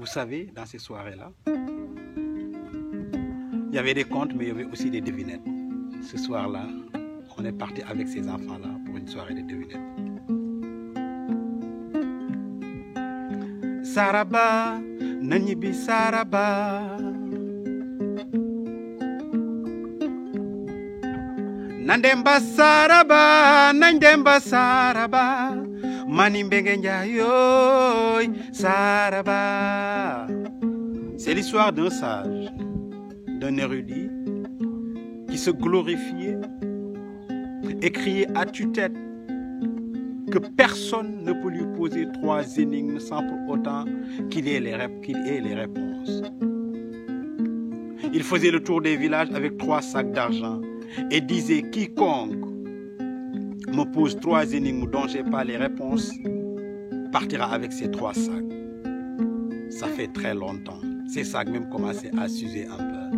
Vous savez, dans ces soirées-là, il y avait des contes, mais il y avait aussi des devinettes. Ce soir-là, on est parti avec ces enfants-là pour une soirée de devinettes. Saraba, Nanyibi Saraba. Nandemba Saraba, Nandemba Saraba. Manimbenge Njayoy Saraba. C'est l'histoire d'un sage, d'un érudit qui se glorifiait et criait à tue-tête que personne ne peut lui poser 3 énigmes sans pour autant qu'il ait les réponses. Il faisait le tour des villages avec 3 sacs d'argent et disait: quiconque me pose 3 énigmes dont je n'ai pas les réponses partira avec ces 3 sacs. Ça fait très longtemps. Ces sacs même commençaient à s'user un peu.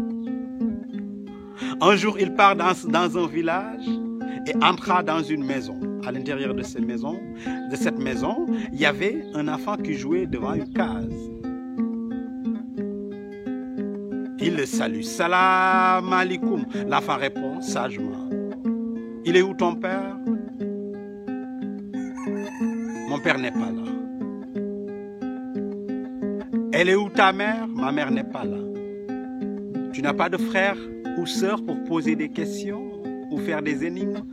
Un jour, il part dans un village et entra dans une maison. À l'intérieur de cette maison, il y avait un enfant qui jouait devant une case. Il le salue. Salam alaikum. L'enfant répond sagement: il est où ton père? Mon père n'est pas là. Elle est où ta mère? Ma mère n'est pas là. Tu n'as pas de frère ou sœur pour poser des questions ou faire des énigmes?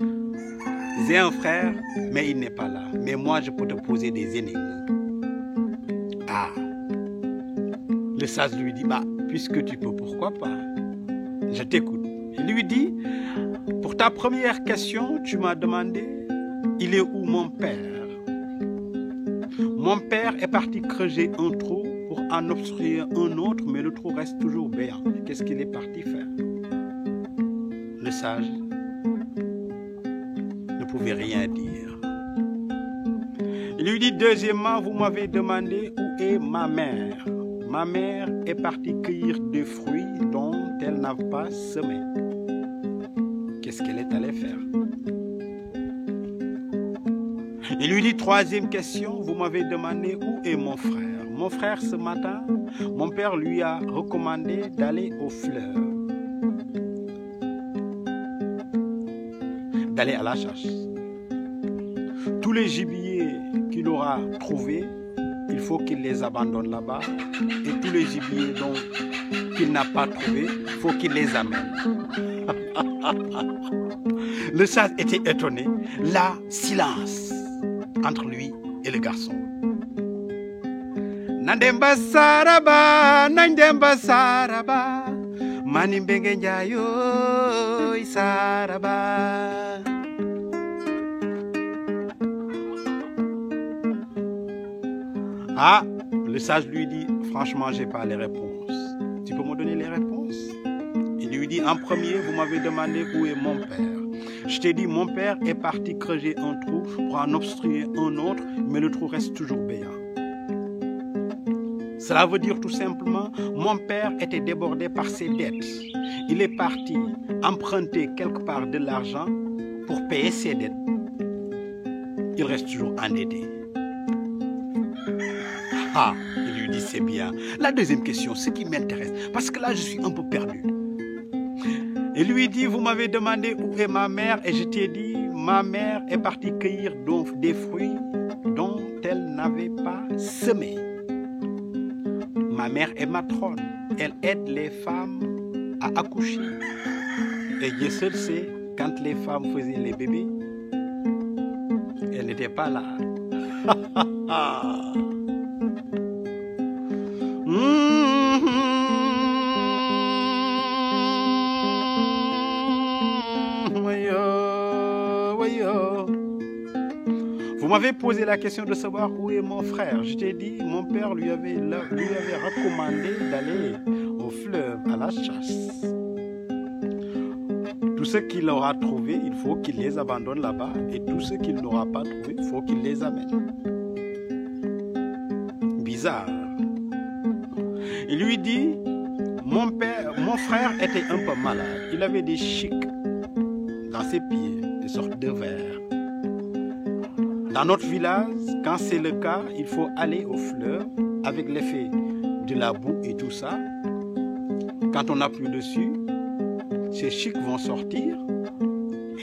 J'ai un frère, mais il n'est pas là. Mais moi, je peux te poser des énigmes. Ah. Le sage lui dit: bah, puisque tu peux, pourquoi pas? Je t'écoute. Il lui dit: pour ta première question, tu m'as demandé: il est où mon père? Mon père est parti creuser un trou pour en obstruer un autre, mais le trou reste toujours béant. Qu'est-ce qu'il est parti faire? Le sage ne pouvait rien dire. Il lui dit: deuxièmement, vous m'avez demandé où est ma mère. Ma mère est partie cueillir des fruits dont elle n'a pas semé. Qu'est-ce qu'elle est allée faire? Il lui dit: troisième question, vous m'avez demandé où est mon frère. Mon frère, ce matin, mon père lui a recommandé d'aller au fleuve, d'aller à la chasse. Tous les gibiers qu'il aura trouvés, il faut qu'il les abandonne là-bas. Et tous les gibiers qu'il n'a pas trouvés, il faut qu'il les amène. Le sage était étonné. Là, silence entre lui et le garçon. Nandemba Saraba, Nandemba Saraba, Manimbenge Njayoy Saraba. Ah, le sage lui dit: franchement, j'ai pas les réponses. Tu peux me donner les réponses? Il lui dit: en premier, vous m'avez demandé où est mon père. Je t'ai dit: mon père est parti creuser un trou pour en obstruer un autre, mais le trou reste toujours béant. Cela veut dire tout simplement: mon père était débordé par ses dettes. Il est parti emprunter quelque part de l'argent pour payer ses dettes. Il reste toujours endetté. Ah, il lui dit: c'est bien. La deuxième question, ce qui m'intéresse, parce que là, je suis un peu perdu. Il lui dit: vous m'avez demandé où est ma mère et je t'ai dit: ma mère est partie cueillir des fruits dont elle n'avait pas semé. Ma mère est matrone. Elle aide les femmes à accoucher. Et Dieu seul sait, quand les femmes faisaient les bébés, elle n'était pas là. Vous m'avez posé la question de savoir où est mon frère. Je t'ai dit: mon père lui avait recommandé d'aller au fleuve à la chasse. Tout ce qu'il aura trouvé, il faut qu'il les abandonne là-bas. Et tout ce qu'il n'aura pas trouvé, il faut qu'il les amène. Bizarre. Il lui dit: mon frère était un peu malade. Il avait des chics dans ses pieds, des sortes de vers. Dans notre village, quand c'est le cas, il faut aller au fleuve avec l'effet de la boue et tout ça. Quand on n'a plus dessus, ces chics vont sortir.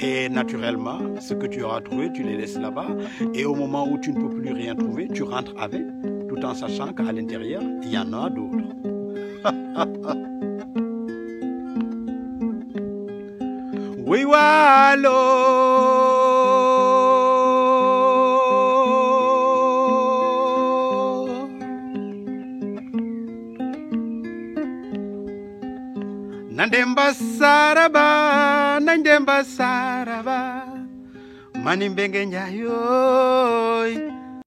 Et naturellement, ce que tu auras trouvé, tu les laisses là-bas. Et au moment où tu ne peux plus rien trouver, tu rentres avec, tout en sachant qu'à l'intérieur, il y en a d'autres. Oui, wallo. Nandemba saraba, nandemba saraba, manimbenge nyayo,